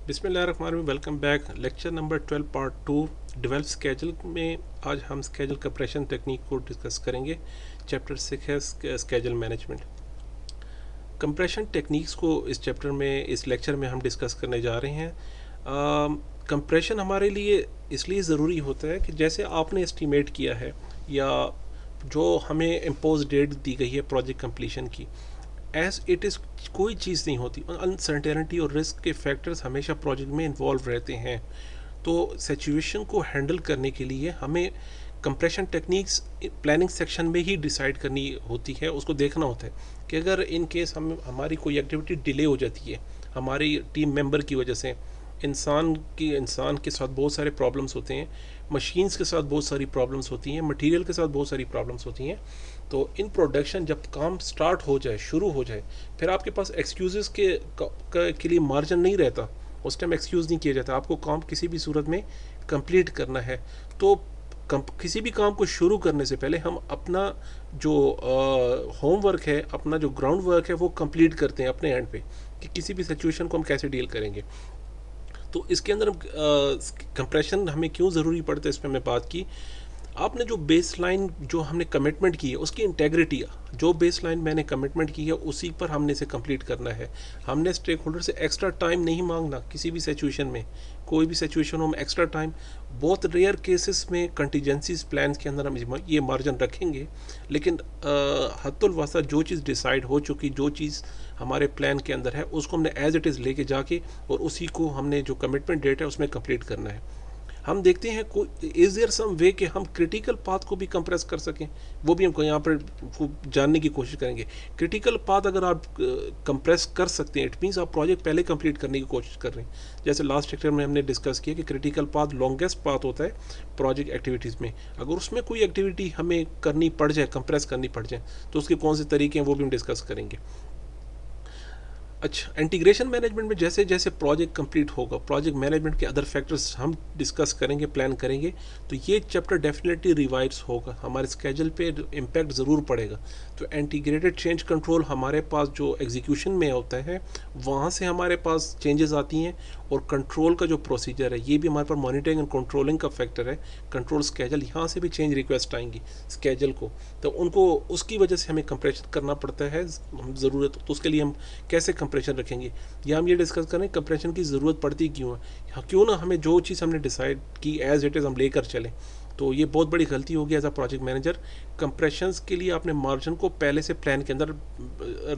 बिस्मिल्लाहिर्रहमानिर्रहीम। Welcome back. Lecture number 12 part 2 develop schedule में आज हम स्केजल कंप्रेशन टेक्निक को डिस्कस करेंगे। चैप्टर 6 है स्केजल मैनेजमेंट। कंप्रेशन टेक्निक्स को इस चैप्टर में इस लेक्चर में हम डिस्कस करने जा रहे हैं। कंप्रेशन हमारे लिए इसलिए ज़रूरी होता है कि जैसे आपने एस्टीमेट किया है या जो हमें इम्पोज डेट दी गई है प्रोजेक्ट कंप्लीशन की, एज इट इज़ कोई चीज़ नहीं होती। अनसर्टेनिटी और रिस्क के फैक्टर्स हमेशा प्रोजेक्ट में इन्वॉल्व रहते हैं। तो सिचुएशन को हैंडल करने के लिए हमें कंप्रेशन टेक्निक्स प्लानिंग सेक्शन में ही डिसाइड करनी होती है। उसको देखना होता है कि अगर इन केस हमारी कोई एक्टिविटी डिले हो जाती है हमारी टीम मेंबर की वजह से, इंसान के साथ बहुत सारे प्रॉब्लम्स होते हैं, मशीन्स के साथ बहुत सारी प्रॉब्लम्स होती हैं, मटेरियल के साथ बहुत सारी प्रॉब्लम्स होती हैं। तो इन प्रोडक्शन जब काम स्टार्ट हो जाए, शुरू हो जाए, फिर आपके पास एक्सक्यूज़ के लिए मार्जिन नहीं रहता। उस टाइम एक्सक्यूज़ नहीं किया जाता। आपको काम किसी भी सूरत में कंप्लीट करना है। तो किसी भी काम को शुरू करने से पहले हम अपना जो होमवर्क है, अपना जो ग्राउंड वर्क है, वो कंप्लीट करते हैं अपने एंड पे कि किसी भी सिचुएशन को हम कैसे डील करेंगे। तो इसके अंदर कंप्रेशन हमें क्यों ज़रूरी पड़ता है, इस पर हमने बात की। आपने जो बेसलाइन जो हमने कमिटमेंट की है उसकी इंटेग्रिटी, जो बेसलाइन मैंने कमिटमेंट की है उसी पर हमने इसे कंप्लीट करना है। हमने स्टेक होल्डर से एक्स्ट्रा टाइम नहीं मांगना किसी भी सिचुएशन में। कोई भी सिचुएशन हो हम एक्स्ट्रा टाइम, बहुत रेयर केसेस में कंटीजेंसीज प्लान के अंदर हम ये मार्जिन रखेंगे, लेकिन हद्दुल वसा जो चीज़ डिसाइड हो चुकी, जो चीज़ हमारे प्लान के अंदर है, उसको हमने एज इट इज़ लेके जाके और उसी को हमने जो कमिटमेंट डेट है उसमें कंप्लीट करना है। हम देखते हैं कोई इज़ देयर सम वे कि हम क्रिटिकल पाथ को भी कंप्रेस कर सकें, वो भी हम यहाँ पर जानने की कोशिश करेंगे। क्रिटिकल पाथ अगर आप कंप्रेस कर सकते हैं, इट मीन्स आप प्रोजेक्ट पहले कंप्लीट करने की कोशिश कर रहे हैं। जैसे लास्ट लेक्चर में हमने डिस्कस किया कि क्रिटिकल पाथ लॉन्गेस्ट पाथ होता है प्रोजेक्ट एक्टिविटीज़ में। अगर उसमें कोई एक्टिविटी हमें करनी पड़ जाए, कंप्रेस करनी पड़ जाए, तो उसके कौन से तरीके हैं वो भी हम डिस्कस करेंगे। अच्छा, इंटीग्रेशन मैनेजमेंट में जैसे जैसे प्रोजेक्ट कंप्लीट होगा, प्रोजेक्ट मैनेजमेंट के अदर फैक्टर्स हम डिस्कस करेंगे, प्लान करेंगे, तो ये चैप्टर डेफिनेटली रिवाइज होगा, हमारे स्केजल पे इम्पैक्ट ज़रूर पड़ेगा। तो इंटीग्रेटेड चेंज कंट्रोल हमारे पास जो एग्जीक्यूशन में होता है वहाँ से हमारे पास चेंजेस आती हैं, और कंट्रोल का जो प्रोसीजर है ये भी हमारे पास मॉनिटरिंग एंड कंट्रोलिंग का फैक्टर है। कंट्रोल स्केजल, यहाँ से भी चेंज रिक्वेस्ट आएंगी स्केजल को, तो उनको उसकी वजह से हमें कंप्रेशन करना पड़ता है ज़रूरत। तो उसके लिए हम कैसे कंप्रेशन रखेंगे, या हम ये डिस्कस करें कंप्रेशन की ज़रूरत पड़ती क्यों है। क्यों ना हमें जो चीज़ हमने डिसाइड की एज इट इज़ हम लेकर चलें। तो ये बहुत बड़ी गलती होगी as a project manager. Compressions के लिए आपने मार्जिन को पहले से प्लान के अंदर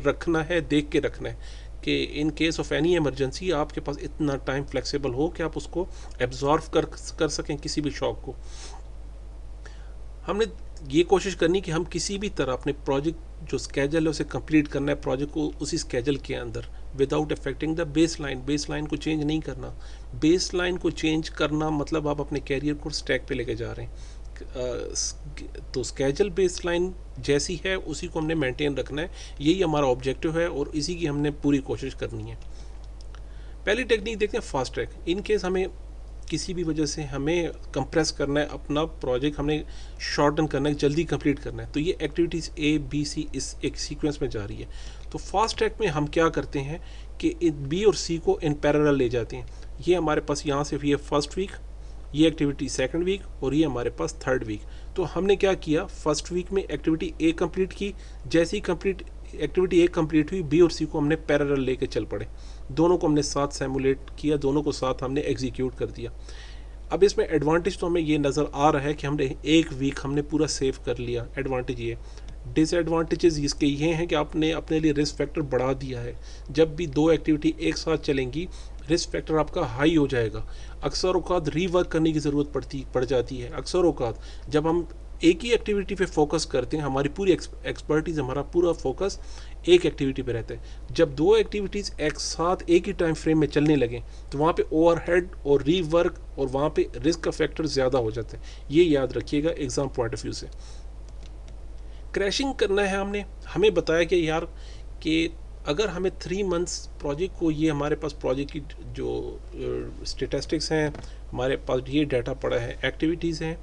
रखना है, देख के रखना है कि in case of any emergency आपके पास इतना टाइम फ्लेक्सिबल हो कि आप उसको एब्जॉर्व कर सकें किसी भी शॉक को। हमने ये कोशिश करनी कि हम किसी भी तरह अपने प्रोजेक्ट जो स्केजल है उसे कंप्लीट करना है, प्रोजेक्ट को उसी स्केजल के अंदर, विदाउट अफेक्टिंग द बेसलाइन को चेंज नहीं करना। बेसलाइन को चेंज करना मतलब आप अपने कैरियर को स्टैक पे लेके जा रहे हैं। तो स्केजल बेसलाइन जैसी है उसी को हमने मेंटेन रखना है, यही हमारा ऑब्जेक्टिव है और इसी की हमने पूरी कोशिश करनी है। पहली टेक्निक देखते हैं फास्ट ट्रैक। इन केस हमें किसी भी वजह से हमें कंप्रेस करना है, अपना प्रोजेक्ट हमने शॉर्टन करना है, जल्दी कंप्लीट करना है, तो ये एक्टिविटीज़ ए बी सी इस एक सीक्वेंस में जा रही है। तो फास्ट ट्रैक में हम क्या करते हैं कि बी और सी को इन पैरेलल ले जाते हैं। ये हमारे पास यहाँ से ये फर्स्ट वीक, ये एक्टिविटी सेकंड वीक, और ये हमारे पास थर्ड वीक। तो हमने क्या किया, फर्स्ट वीक में एक्टिविटी ए कंप्लीट की, जैसे ही एक्टिविटी ए कंप्लीट हुई, बी और सी को हमने पैरेलल लेके चल पड़े, दोनों को हमने साथ सिमुलेट किया, दोनों को साथ हमने एग्जीक्यूट कर दिया। अब इसमें एडवांटेज तो हमें ये नज़र आ रहा है कि हमने एक वीक हमने पूरा सेव कर लिया, एडवांटेज ये। डिसएडवांटेजेस इसके ये हैं कि आपने अपने लिए रिस्क फैक्टर बढ़ा दिया है। जब भी दो एक्टिविटी एक साथ चलेंगी रिस्क फैक्टर आपका हाई हो जाएगा। अक्सर औकात रीवर्क करने की ज़रूरत पड़ जाती है। अक्सर औकात जब हम एक ही एक्टिविटी पे फोकस करते हैं, हमारी पूरी एक्सपर्टीज़, हमारा पूरा फोकस एक एक्टिविटी पे रहता है। जब दो एक्टिविटीज़ एक साथ एक ही टाइम फ्रेम में चलने लगें तो वहाँ पे ओवरहेड और रीवर्क और वहाँ पे रिस्क का फैक्टर ज़्यादा हो जाता है। ये याद रखिएगा एग्ज़ाम पॉइंट ऑफ व्यू से। क्रैशिंग करना है हमें बताया कि यार कि अगर हमें 3 मंथ्स प्रोजेक्ट को, ये हमारे पास प्रोजेक्ट की जो स्टेटिस्टिक्स हैं, हमारे पास ये डाटा पड़ा है, एक्टिविटीज़ हैं,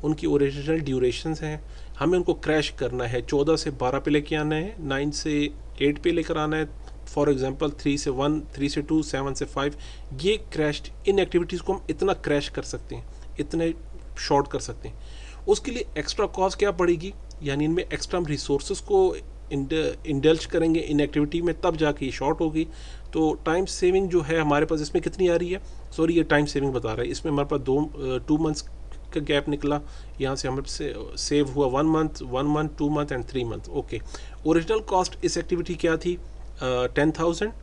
उनकी ओरिजिनल ड्यूरेशंस हैं, हमें उनको क्रैश करना है। 14 से 12 पे लेके आना है, 9 से 8 पे लेकर आना है, फॉर एग्जांपल 3 से 1, 3 से 2, 7 से 5, ये क्रैश्ड, इन एक्टिविटीज़ को हम इतना क्रैश कर सकते हैं, इतने शॉर्ट कर सकते हैं। उसके लिए एक्स्ट्रा कॉस्ट क्या पड़ेगी, यानी इनमें एक्स्ट्रा हम रिसोर्सेज को इंडल्ज करेंगे इन एक्टिविटी में, तब जाके ये शॉर्ट होगी। तो टाइम सेविंग जो है हमारे पास इसमें कितनी आ रही है, सॉरी ये टाइम सेविंग बता रहा है, इसमें हमारे पास 2 मंथ्स का गैप निकला, यहाँ से हमें सेव हुआ 1 month, 1 month, 2 month and 3 month. Okay, original cost इस एक्टिविटी क्या थी 10,000,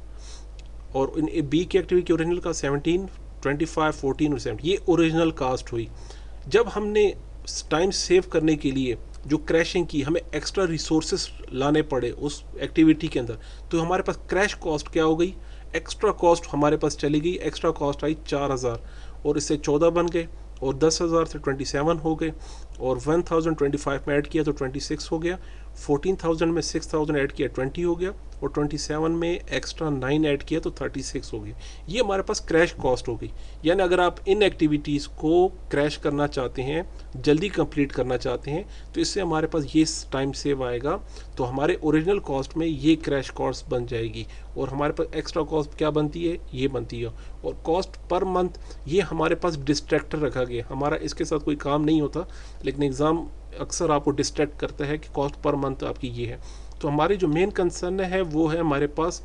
और इन बी की एक्टिविटी ओरिजिनल का 17, 25, 14 और 7, ये ओरिजिनल कॉस्ट हुई। जब हमने टाइम सेव करने के लिए जो क्रैशिंग की, हमें एक्स्ट्रा रिसोर्सेस लाने पड़े उस एक्टिविटी के अंदर, तो हमारे पास क्रैश कॉस्ट क्या हो गई, एक्स्ट्रा कॉस्ट हमारे पास चली गई, एक्स्ट्रा कॉस्ट आई 4,000, और इससे 14 बन गए, और 10,000 से 27 हो गए, और 1,025 में ऐड किया तो 26 हो गया, 14,000 में 6,000 ऐड किया 20 हो गया, और 27 में एक्स्ट्रा 9 ऐड किया तो 36 हो गया। ये हमारे पास क्रैश कॉस्ट हो गई। यानी अगर आप इन एक्टिविटीज़ को क्रैश करना चाहते हैं, जल्दी कंप्लीट करना चाहते हैं, तो इससे हमारे पास ये टाइम सेव आएगा, तो हमारे ओरिजिनल कॉस्ट में ये क्रैश कॉस्ट बन जाएगी, और हमारे पास एक्स्ट्रा कॉस्ट क्या बनती है, ये बनती है। और कॉस्ट पर मंथ, ये हमारे पास डिस्ट्रैक्टर रखा गया, हमारा इसके साथ कोई काम नहीं होता, लेकिन एग्ज़ाम अक्सर आपको डिस्ट्रैक्ट करता है कि कॉस्ट पर मंथ आपकी ये है। तो हमारी जो मेन कंसर्न है वो है हमारे पास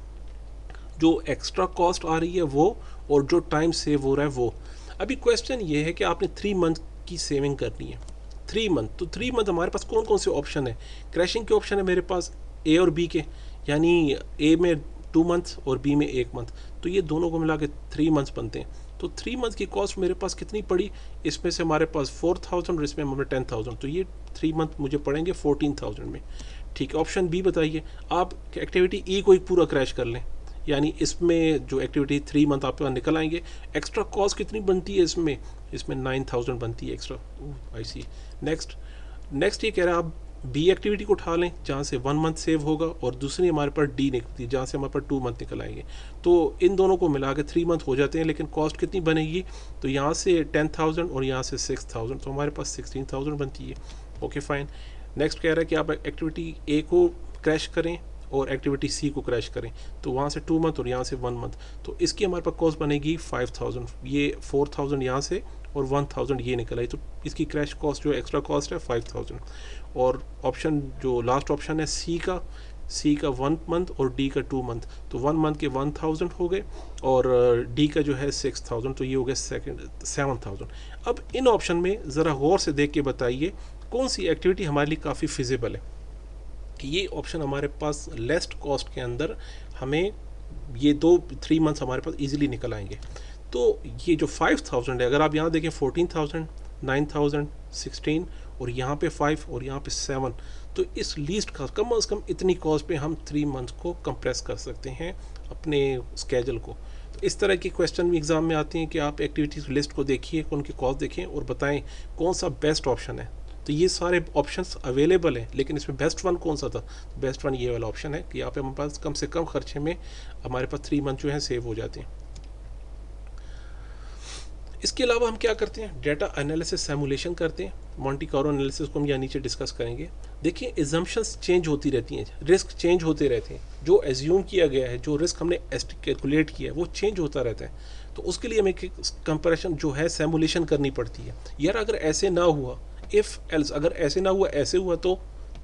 जो एक्स्ट्रा कॉस्ट आ रही है वो, और जो टाइम सेव हो रहा है वो। अभी क्वेश्चन ये है कि आपने 3 मंथ की सेविंग करनी है, 3 मंथ, तो 3 मंथ हमारे पास कौन कौन से ऑप्शन है, क्रैशिंग के ऑप्शन है मेरे पास ए और बी के, यानी ए में 2 मंथ और बी में 1 मंथ, तो ये दोनों को मिला के 3 मंथ्स बनते हैं। तो 3 मंथ की कॉस्ट मेरे पास कितनी पड़ी, इसमें से हमारे पास 4,000 और इसमें हमें 10,000, तो ये 3 मंथ मुझे पड़ेंगे 14,000 में। ठीक है, ऑप्शन बी बताइए, आप एक्टिविटी ई को ही पूरा क्रैश कर लें, यानी इसमें जो एक्टिविटी 3 मंथ आपके पास निकल आएंगे, एक्स्ट्रा कॉस्ट कितनी बनती है इसमें 9,000 बनती है एक्स्ट्रा। आई सी। नेक्स्ट ये कह रहा है आप बी एक्टिविटी को उठा लें जहाँ से 1 मंथ सेव होगा, और दूसरी हमारे पास डी निकलती है जहाँ से हमारे पास 2 मंथ निकल आएंगे, तो इन दोनों को मिला के 3 मंथ हो जाते हैं। लेकिन कॉस्ट कितनी बनेगी, तो यहाँ से 10,000 और यहाँ से 6,000, तो हमारे पास 16,000 बनती है। Okay fine. नेक्स्ट कह रहा है कि आप एक्टिविटी ए को क्रैश करें और एक्टिविटी सी को क्रैश करें, तो वहाँ से 2 मंथ और यहाँ से 1 मंथ, तो इसकी हमारे पास कॉस्ट बनेगी 5,000, ये 4,000 यहाँ से और 1,000 ये निकल आई, तो इसकी क्रैश कॉस्ट जो एक्स्ट्रा कॉस्ट है 5,000। और ऑप्शन जो लास्ट ऑप्शन है सी का 1 मंथ और डी का 2 मंथ, तो 1 मंथ के 1,000 हो गए, और डी का जो है 6,000, तो ये हो गया 7,000। अब इन ऑप्शन में ज़रा गौर से देख के बताइए कौन सी एक्टिविटी हमारे लिए काफ़ी फिजिबल है, कि ये ऑप्शन हमारे पास लेस्ट कॉस्ट के अंदर हमें ये 3 मंथ्स हमारे पास इजीली निकल आएंगे। तो ये जो 5,000 है, अगर आप यहाँ देखें 14,000, 9,000, 16 और यहाँ पे 5 और यहाँ पे 7, तो इस लीस्ट का कम से कम इतनी कॉस्ट पे हम 3 मंथ को कंप्रेस कर सकते हैं अपने स्केजल को। तो इस तरह के क्वेश्चन भी एग्ज़ाम में आते हैं कि आप एक्टिविटीज़ लिस्ट को देखिए, उनकी कॉस्ट देखें और बताएं कौन सा बेस्ट ऑप्शन है। तो ये सारे ऑप्शंस अवेलेबल हैं, लेकिन इसमें बेस्ट वन कौन सा था, बेस्ट वन ये वाला ऑप्शन है कि यहाँ पे हमारे पास कम से कम खर्चे में हमारे पास 3 मंथ जो है सेव हो जाते हैं। इसके अलावा हम क्या करते हैं, डेटा एनालिसिस सिमुलेशन करते हैं, मॉन्टी कार्लो एनालिसिस को हम यहाँ नीचे डिस्कस करेंगे। देखिए एजम्पशंस चेंज होती रहती हैं, रिस्क चेंज होते रहते हैं, जो एज्यूम किया गया है, जो रिस्क हमने कैलकुलेट किया है वो चेंज होता रहता है। तो उसके लिए हमें कंपैरिजन जो है सिमुलेशन करनी पड़ती है। यार अगर ऐसे ना हुआ, इफ़ एल्स, अगर ऐसे ना हुआ ऐसे हुआ, तो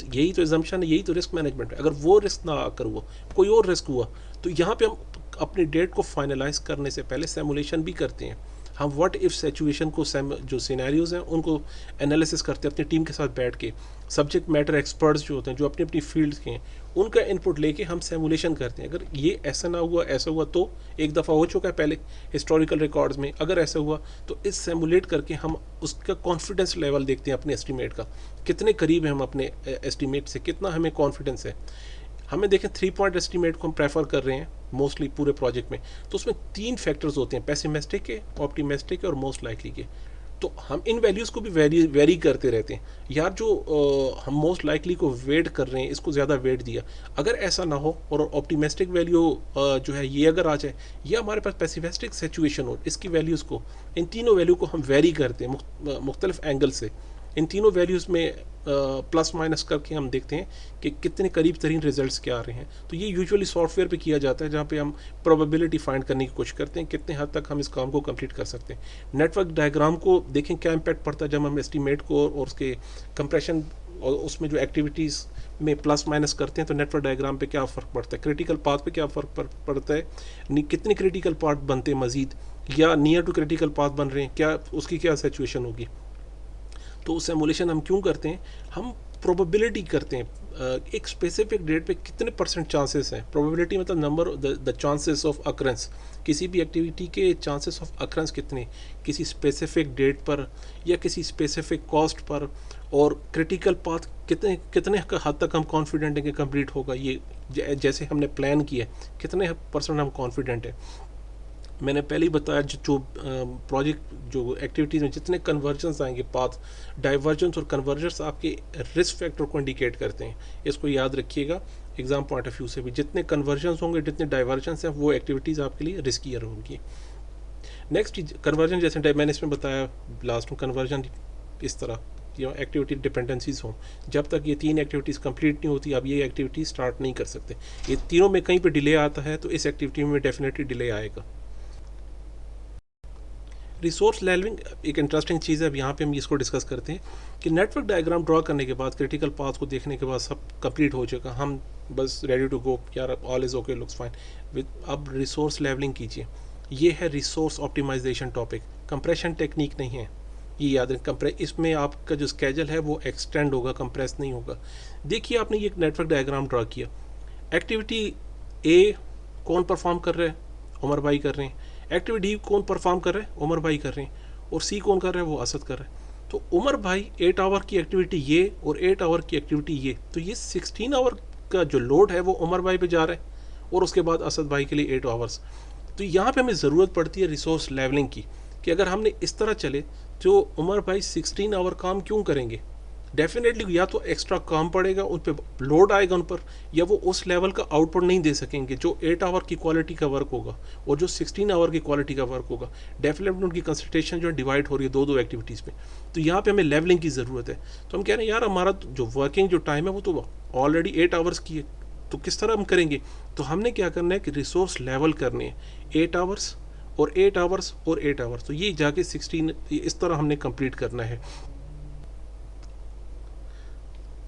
यही तो एजम्पशन है, यही तो रिस्क मैनेजमेंट है। अगर वो रिस्क ना आकर हुआ, कोई और रिस्क हुआ, तो यहाँ पे हम अपनी डेट को फाइनलाइज करने से पहले सिमुलेशन भी करते हैं। हम व्हाट इफ़ सिचुएशन को जो सिनेरियोज हैं उनको एनालिसिस करते हैं अपनी टीम के साथ बैठ के। सब्जेक्ट मैटर एक्सपर्ट्स जो होते हैं, जो अपनी अपनी फील्ड के हैं, उनका इनपुट लेके हम सिमुलेशन करते हैं। अगर ये ऐसा ना हुआ ऐसा हुआ, तो एक दफ़ा हो चुका है पहले हिस्टोरिकल रिकॉर्ड्स में, अगर ऐसा हुआ तो इस सिमुलेट करके हम उसका कॉन्फिडेंस लेवल देखते हैं अपने एस्टीमेट का, कितने करीब है हम अपने एस्टीमेट से, कितना हमें कॉन्फिडेंस है। हमें देखें 3 पॉइंट एस्टीमेट को हम प्रेफर कर रहे हैं मोस्टली पूरे प्रोजेक्ट में, तो उसमें 3 फैक्टर्स होते हैं, पेसिमिस्टिक के, ऑप्टिमिस्टिक के और मोस्ट लाइकली के। तो हम इन वैल्यूज़ को भी वेरी करते रहते हैं। यार जो हम मोस्ट लाइकली को वेट कर रहे हैं, इसको ज़्यादा वेट दिया, अगर ऐसा ना हो और ऑप्टिमिस्टिक वैल्यू जो है ये अगर आ जाए, या हमारे पास पेसिमिस्टिक सिचुएशन हो, इसकी वैल्यूज़ को, इन तीनों वैल्यू को हम वेरी करते हैं मुख्तलिफ एंगल से। इन तीनों वैल्यूज़ में प्लस माइनस करके हम देखते हैं कि कितने करीब तरीन रिजल्ट्स क्या आ रहे हैं। तो ये यूजुअली सॉफ्टवेयर पे किया जाता है, जहाँ पे हम प्रोबेबिलिटी फाइंड करने की कोशिश करते हैं कितने हद तक हम इस काम को कंप्लीट कर सकते हैं। नेटवर्क डायग्राम को देखें क्या इम्पैक्ट पड़ता है जब हम एस्टीमेट को और उसके कंप्रेशन और उसमें जो एक्टिविटीज़ में प्लस माइनस करते हैं, तो नेटवर्क डायग्राम पे क्या फ़र्क पड़ता है, क्रिटिकल पाथ पे क्या फ़र्क पड़ता है, कितने क्रिटिकल पाथ बनते हैं मज़ीद, या नियर टू क्रिटिकल पाथ बन रहे हैं, क्या उसकी क्या सिचुएशन होगी। तो सिमुलेशन हम क्यों करते हैं, हम प्रोबेबिलिटी करते हैं एक स्पेसिफिक डेट पे कितने परसेंट चांसेस हैं। प्रोबेबिलिटी मतलब number the chances of occurrence, किसी भी एक्टिविटी के चांसेस ऑफ अकरेंस कितने, किसी स्पेसिफिक डेट पर या किसी स्पेसिफिक कॉस्ट पर, और क्रिटिकल पाथ कितने कितने हद तक हम कॉन्फिडेंट हैं कि कंप्लीट होगा। ये जैसे हमने प्लान किया कितने परसेंट हम कॉन्फिडेंट हैं। मैंने पहले ही बताया जो प्रोजेक्ट जो एक्टिविटीज़ में जितने कन्वर्जन्स आएंगे, पाथ डाइवर्जेंस और कन्वर्जन्स आपके रिस्क फैक्टर को इंडिकेट करते हैं। इसको याद रखिएगा एग्जाम पॉइंट ऑफ व्यू से भी, जितने कन्वर्जन्स होंगे जितने डाइवर्जेंस हैं वो एक्टिविटीज़ आपके लिए रिस्कियर होंगी। नेक्स्ट कन्वर्जन, जैसे मैंने इसमें बताया लास्ट में, कन्वर्जन इस तरह या एक्टिविटी डिपेंडेंसीज हों, जब तक ये 3 एक्टिविटीज़ कंप्लीट नहीं होती आप ये एक्टिविटी स्टार्ट नहीं कर सकते। ये तीनों में कहीं पे डिले आता है तो इस एक्टिविटी में डेफिनेटली डिले आएगा। रिसोर्स लेवलिंग एक इंटरेस्टिंग चीज़ है। अब यहाँ पे हम इसको डिस्कस करते हैं कि नेटवर्क डायग्राम ड्रॉ करने के बाद, क्रिटिकल पाथ को देखने के बाद सब कंप्लीट हो चुका, हम बस रेडी टू गो, यार all is okay, looks fine with. अब रिसोर्स लेवलिंग कीजिए। ये है resource optimisation topic, compression technique नहीं है, ये याद रखें। इसमें आपका जो स्केजल है वो एक्सटेंड होगा, कंप्रेस नहीं होगा। देखिए आपने ये नेटवर्क डायग्राम ड्रॉ किया, एक्टिविटी ए कौन परफॉर्म कर रहा है, उमर भाई कर रहे हैं। एक्टिविटी डी कौन परफॉर्म कर रहे हैं, उमर भाई कर रहे हैं। और सी कौन कर रहा है, वो असद कर रहा है। तो उमर भाई 8 आवर की एक्टिविटी ये और 8 आवर की एक्टिविटी ये, तो ये 16 आवर का जो लोड है वो उमर भाई पे जा रहा है, और उसके बाद असद भाई के लिए 8 आवर्स। तो यहाँ पे हमें ज़रूरत पड़ती है रिसोर्स लेवलिंग की, कि अगर हमने इस तरह चले तो उमर भाई 16 आवर काम क्यों करेंगे। डेफिनेटली या तो एक्स्ट्रा काम पड़ेगा, उन पर लोड आएगा उन पर, या वो उस लेवल का आउटपुट नहीं दे सकेंगे जो 8 आवर की क्वालिटी का वर्क होगा और जो 16 आवर की क्वालिटी का वर्क होगा। डेफिनेटली उनकी कंसंट्रेशन जो है डिवाइड हो रही है दो एक्टिविटीज़ में। तो यहाँ पे हमें लेवलिंग की ज़रूरत है। तो हम कह रहे हैं यार हमारा जो वर्किंग जो टाइम है वो तो ऑलरेडी 8 आवर्स की है, तो किस तरह हम करेंगे। तो हमने क्या करना है कि रिसोर्स लेवल करने हैं, 8 आवर्स और 8 आवर्स और 8 आवर्स, तो ये जाके 16 इस तरह हमने कंप्लीट करना है।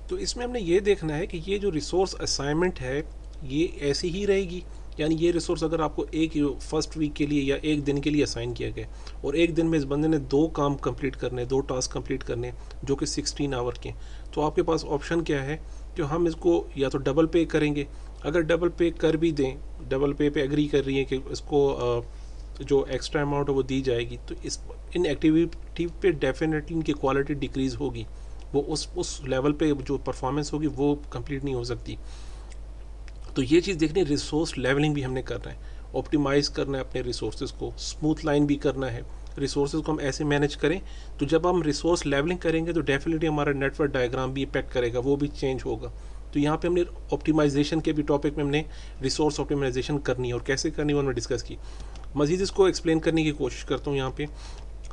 तो इसमें हमने ये देखना है कि ये जो रिसोर्स असाइनमेंट है ये ऐसी ही रहेगी, यानी ये रिसोर्स अगर आपको एक फर्स्ट वीक के लिए या एक दिन के लिए असाइन किया गया और एक दिन में इस बंदे ने 2 काम कंप्लीट करने, 2 टास्क कंप्लीट करने जो कि 16 आवर के, तो आपके पास ऑप्शन क्या है कि हम इसको या तो डबल पे करेंगे। अगर डबल पे कर भी दें, डबल पे एग्री कर रही है कि इसको जो एक्स्ट्रा अमाउंट है वो दी जाएगी, तो इन एक्टिविटी पे डेफिनेटली इनकी क्वालिटी डिक्रीज़ होगी, वो उस लेवल पे जो परफॉर्मेंस होगी वो कंप्लीट नहीं हो सकती। तो ये चीज़ देखनी, रिसोर्स लेवलिंग भी हमने करना है, ऑप्टिमाइज़ करना है अपने रिसोर्सेज को, स्मूथ लाइन भी करना है। रिसोर्सेज को हम ऐसे मैनेज करें, तो जब हम रिसोर्स लेवलिंग करेंगे तो डेफिनेटली हमारा नेटवर्क डायग्राम भी इम्पैक्ट करेगा, वो भी चेंज होगा। तो यहाँ पे हमने ऑप्टिमाइजेशन के भी टॉपिक में हमने रिसोर्स ऑप्टिमाइजेशन करनी है और कैसे करनी है उन्होंने डिस्कस की। मज़ीद इसको एक्सप्लेन करने की कोशिश करता हूँ। यहाँ पे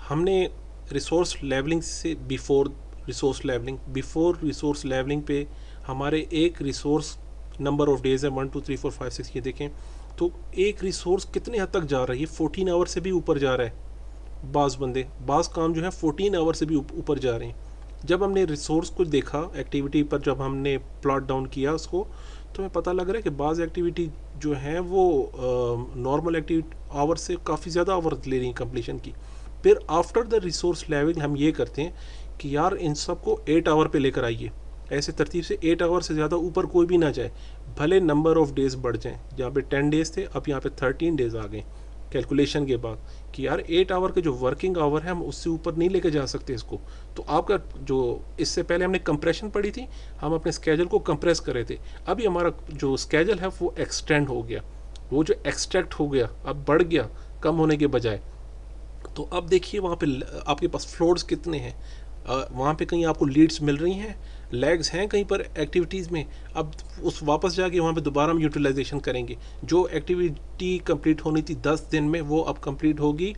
हमने रिसोर्स लेवलिंग से बिफोर रिसोर्स लेवलिंग पे हमारे एक रिसोर्स नंबर ऑफ डेज़ है 1 2 3 4 5 6, ये देखें तो एक रिसोर्स कितने हद तक जा रहा है, ये 14 आवर से भी ऊपर जा रहा है। बाज़ काम जो है 14 आवर से भी ऊपर जा रहे हैं। जब हमने रिसोर्स को देखा एक्टिविटी पर, जब हमने प्लॉट डाउन किया उसको, तो हमें पता लग रहा है कि बाज़ एक्टिविटी जो है वो नॉर्मल एक्टिविटी आवर से काफ़ी ज़्यादा आवर ले रही हैं कंप्लीशन की। फिर आफ्टर द रिसोर्स लेवलिंग हम ये करते हैं कि यार इन सबको 8 आवर पे लेकर आइए, ऐसे तरतीब से 8 आवर से ज़्यादा ऊपर कोई भी ना जाए, भले नंबर ऑफ़ डेज़ बढ़ जाएं। जहाँ पे 10 डेज़ थे अब यहाँ पे 13 डेज़ आ गए कैलकुलेशन के बाद, कि यार 8 आवर के जो वर्किंग आवर है हम उससे ऊपर नहीं लेके जा सकते इसको। तो आपका जो इससे पहले हमने कंप्रेशन पढ़ी थी, हम अपने स्केजल को कंप्रेस कर रहे थे, अभी हमारा जो स्केजल है वो एक्सटेंड हो गया, वो जो एक्सट्रैक्ट हो गया अब बढ़ गया कम होने के बजाय। तो अब देखिए वहाँ पे आपके पास फ्लोर्स कितने हैं, वहाँ पे कहीं आपको लीड्स मिल रही हैं, लैग्स हैं कहीं पर एक्टिविटीज़ में। अब उस वापस जाके वहाँ पे दोबारा हम यूटिलाइजेशन करेंगे। जो एक्टिविटी कंप्लीट होनी थी 10 दिन में वो अब कंप्लीट होगी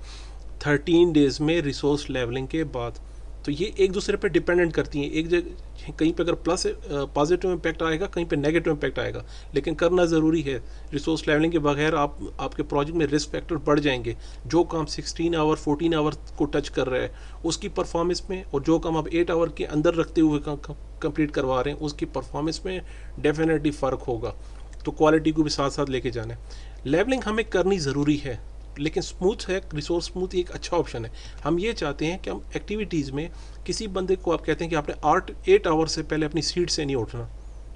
13 डेज़ में रिसोर्स लेवलिंग के बाद। तो ये एक दूसरे पे डिपेंडेंट करती हैं। एक जगह कहीं पे अगर प्लस पॉजिटिव इम्पैक्ट आएगा, कहीं पे नेगेटिव इम्पैक्ट आएगा, लेकिन करना ज़रूरी है। रिसोर्स लेवलिंग के बगैर आपके प्रोजेक्ट में रिस्क फैक्टर बढ़ जाएंगे। जो काम 16 आवर 14 आवर को टच कर रहा है उसकी परफॉर्मेंस में, और जो काम आप 8 आवर के अंदर रखते हुए कंप्लीट करवा रहे हैं उसकी परफॉर्मेंस में डेफिनेटली फ़र्क होगा। तो क्वालिटी को भी साथ साथ लेके जाना है। लेवलिंग हमें करनी ज़रूरी है, लेकिन स्मूथ है, रिसोर्स स्मूथ एक अच्छा ऑप्शन है। हम ये चाहते हैं कि हम एक्टिविटीज़ में किसी बंदे को आप कहते हैं कि आपने 8 आवर से पहले अपनी सीट से नहीं उठना,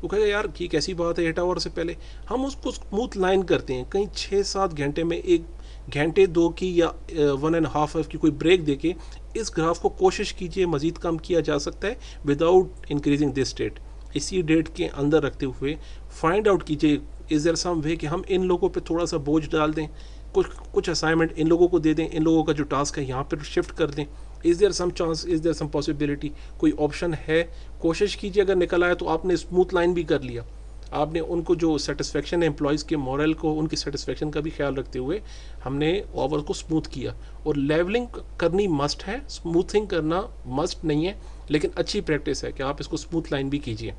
वो कहेगा यार कि कैसी बात है 8 आवर से पहले। हम उसको स्मूथ लाइन करते हैं, कहीं 6-7 घंटे में 1 घंटे 2 की या 1.5 आवर की कोई ब्रेक देके इस ग्राफ को कोशिश कीजिए मज़ीद कम किया जा सकता है विदाउट इंक्रीजिंग दिस डेट। इसी डेट के अंदर रखते हुए फाइंड आउट कीजिए इज़ देयर सम वे कि हम इन लोगों पे थोड़ा सा बोझ डाल दें, कुछ असाइनमेंट इन लोगों को दे दें, इन लोगों का जो टास्क है यहाँ पर शिफ्ट कर दें। Is there some chance, is there some possibility, कोई ऑप्शन है? कोशिश कीजिए, अगर निकल आया तो आपने स्मूथ लाइन भी कर लिया। आपने उनको जो सेटिस्फेक्शन है एम्प्लॉयज़ के मॉरल को, उनकी सेटिस्फेक्शन का भी ख्याल रखते हुए हमने ओवर को स्मूथ किया। और लेवलिंग करनी मस्ट है, स्मूथिंग करना मस्ट नहीं है, लेकिन अच्छी प्रैक्टिस है कि आप इसको स्मूथ लाइन भी कीजिए।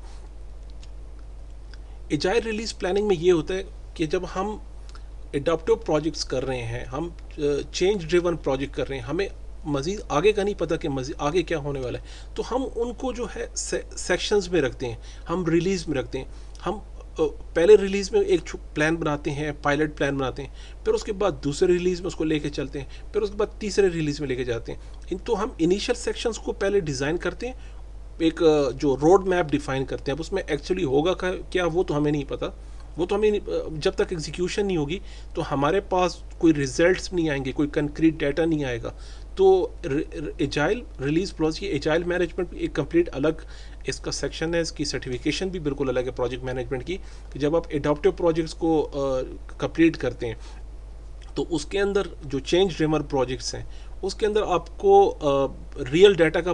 एजाइल रिलीज प्लानिंग में ये होता है कि जब हम एडाप्टिव प्रोजेक्ट्स कर रहे हैं, हम चेंज ड्रिवन प्रोजेक्ट कर रहे हैं, हमें मज़ीद आगे का नहीं पता कि मज़ीद आगे क्या होने वाला है, तो हम उनको जो है सेक्शंस में रखते हैं, हम रिलीज़ में रखते हैं। हम पहले रिलीज़ में एक प्लान बनाते हैं, पायलट प्लान बनाते हैं, फिर उसके बाद दूसरे रिलीज़ में उसको लेके चलते हैं, फिर उसके बाद तीसरे रिलीज़ में लेके जाते हैं। तो हम इनिशियल सेक्शंस को पहले डिज़ाइन करते हैं, एक जो रोड मैप डिफ़ाइन करते हैं। अब उसमें एक्चुअली होगा क्या वो तो हमें नहीं पता, वो तो हमें जब तक एग्जीक्यूशन नहीं होगी तो हमारे पास कोई रिजल्ट्स नहीं आएंगे, कोई कंक्रीट डाटा नहीं आएगा। तो agile release philosophy, agile management एक कंप्लीट अलग इसका सेक्शन है, इसकी सर्टिफिकेशन भी बिल्कुल अलग है प्रोजेक्ट मैनेजमेंट की। कि जब आप एडॉप्टिव प्रोजेक्ट्स को कंप्लीट करते हैं तो उसके अंदर जो चेंज ड्रिवन प्रोजेक्ट्स हैं उसके अंदर आपको रियल डाटा का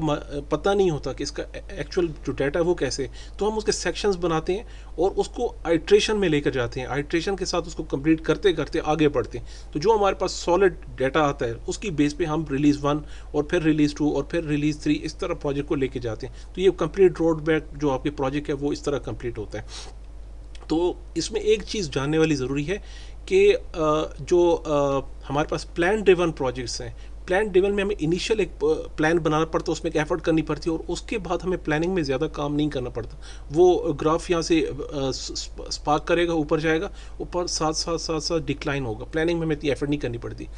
पता नहीं होता कि इसका एक्चुअल जो डाटा है वो कैसे, तो हम उसके सेक्शंस बनाते हैं और उसको आइट्रेशन में लेकर जाते हैं। आइट्रेशन के साथ उसको कंप्लीट करते करते आगे बढ़ते हैं। तो जो हमारे पास सॉलिड डाटा आता है उसकी बेस पे हम रिलीज़ 1 और फिर रिलीज़ 2 और फिर रिलीज़ 3 इस तरह प्रोजेक्ट को लेके जाते हैं। तो ये कंप्लीट रोड मैप जो आपके प्रोजेक्ट है वो इस तरह कंप्लीट होता है। तो इसमें एक चीज़ जानने वाली ज़रूरी है कि हमारे पास प्लान ड्रिवन प्रोजेक्ट्स हैं, प्लान ड्रिवन में हमें इनिशियल एक प्लान बनाना पड़ता है, उसमें एक एफर्ट करनी पड़ती है और उसके बाद हमें प्लानिंग में ज़्यादा काम नहीं करना पड़ता। वो ग्राफ यहाँ से स्पार्क करेगा, ऊपर जाएगा, ऊपर साथ डिक्लाइन होगा। प्लानिंग में हमें इतनी एफर्ट नहीं करनी पड़ती।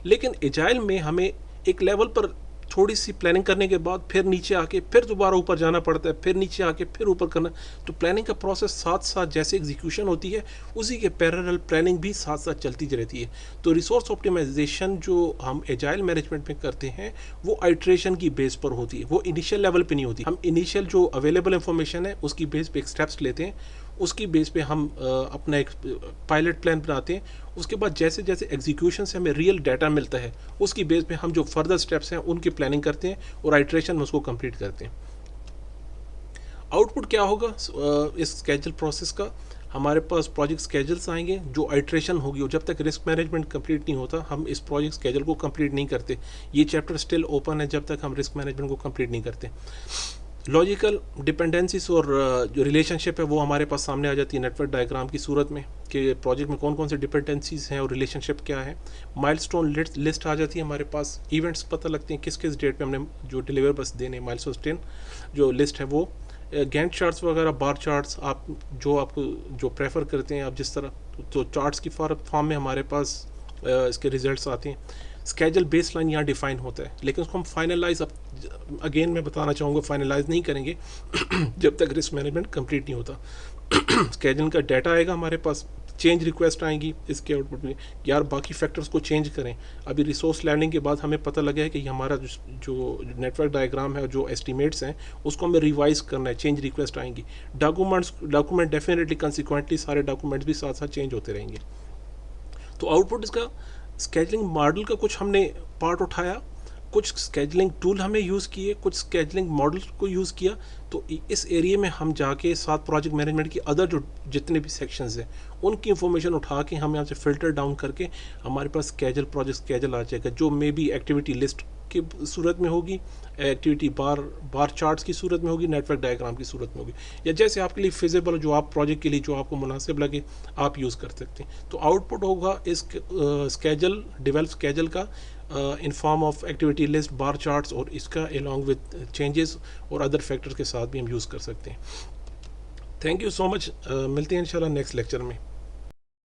लेकिन एजाइल में हमें एक लेवल पर थोड़ी सी प्लानिंग करने के बाद फिर नीचे आके फिर दोबारा ऊपर जाना पड़ता है, फिर नीचे आके फिर ऊपर करना। तो प्लानिंग का प्रोसेस साथ साथ जैसे एग्जीक्यूशन होती है उसी के पैरेलल प्लानिंग भी साथ साथ चलती रहती है। तो रिसोर्स ऑप्टिमाइजेशन जो हम एजाइल मैनेजमेंट में करते हैं वो आइट्रेशन की बेस पर होती है, वो इनिशियल लेवल पे नहीं होती। हम इनिशियल जो अवेलेबल इंफॉर्मेशन है उसकी बेस पे एक स्टेप्स लेते हैं, उसकी बेस पे हम अपना एक पायलट प्लान बनाते हैं। उसके बाद जैसे जैसे एग्जीक्यूशन से हमें रियल डाटा मिलता है उसकी बेस पे हम जो फर्दर स्टेप्स हैं उनकी प्लानिंग करते हैं और आइट्रेशन में उसको कंप्लीट करते हैं। आउटपुट क्या होगा इस स्केजल प्रोसेस का? हमारे पास प्रोजेक्ट स्केजल्स आएंगे जो आइट्रेशन होगी, और जब तक रिस्क मैनेजमेंट कंप्लीट नहीं होता हम इस प्रोजेक्ट स्केजल को कंप्लीट नहीं करते। ये चैप्टर स्टिल ओपन है जब तक हम रिस्क मैनेजमेंट को कंप्लीट नहीं करते। लॉजिकल डिपेंडेंसीज और जो रिलेशनशिप है वो हमारे पास सामने आ जाती है नेटवर्क डायग्राम की सूरत में कि प्रोजेक्ट में कौन कौन से डिपेंडेंसीज हैं और रिलेशनशिप क्या है। माइलस्टोन लिस्ट आ जाती है हमारे पास, इवेंट्स पता लगते हैं किस किस डेट पे हमने जो डिलीवरेबल्स देने, माइलस्टोन जो लिस्ट है वो। गैंट चार्ट्स वगैरह, बार चार्ट्स, आप जो प्रेफर करते हैं आप जिस तरह, तो चार्ट्स की फॉर्म में हमारे पास इसके रिजल्ट्स आते हैं। स्केजल बेस लाइन यहाँ डिफाइन होता है, लेकिन उसको हम फाइनलाइज, अगेन मैं बताना चाहूँगा, फाइनलाइज नहीं करेंगे जब तक रिस्क मैनेजमेंट कंप्लीट नहीं होता। स्केजल का डाटा आएगा हमारे पास, चेंज रिक्वेस्ट आएंगी इसके आउटपुट में, यार बाकी फैक्टर्स को चेंज करें। अभी रिसोर्स लैंडिंग के बाद हमें पता लगा है कि हमारा जो नेटवर्क डायग्राम है, जो एस्टिमेट्स हैं उसको हमें रिवाइज करना है, चेंज रिक्वेस्ट आएंगी। डॉक्यूमेंट डेफिनेटली कंसिक्वेंटली सारे डॉक्यूमेंट्स भी साथ साथ चेंज होते रहेंगे। तो आउटपुट इसका स्केजलिंग मॉडल का कुछ हमने पार्ट उठाया, कुछ स्केजलिंग टूल हमें यूज़ किए, कुछ स्केजलिंग मॉडल को यूज़ किया। तो इस एरिया में हम जाके साथ प्रोजेक्ट मैनेजमेंट की अदर जो जितने भी सेक्शंस हैं उनकी इंफॉर्मेशन उठा के हम यहाँ से फ़िल्टर डाउन करके हमारे पास प्रोजेक्ट स्केजल आ जाएगा, जो मे बी एक्टिविटी लिस्ट की सूरत में होगी, एक्टिविटी बार चार्ट्स की सूरत में होगी, नेटवर्क डायग्राम की सूरत में होगी, या जैसे आपके लिए फिजिबल, जो आप प्रोजेक्ट के लिए जो आपको मुनासिब लगे आप यूज़ कर सकते हैं। तो आउटपुट होगा इस स्केजल, डेवलप स्केजल का in form of activity list, bar charts, और इसका अलॉन्ग विद चेंजेस और अदर फैक्टर्स के साथ भी हम यूज़ कर सकते हैं। थैंक यू सो मच, मिलते हैं इंशाल्लाह नेक्स्ट लेक्चर में।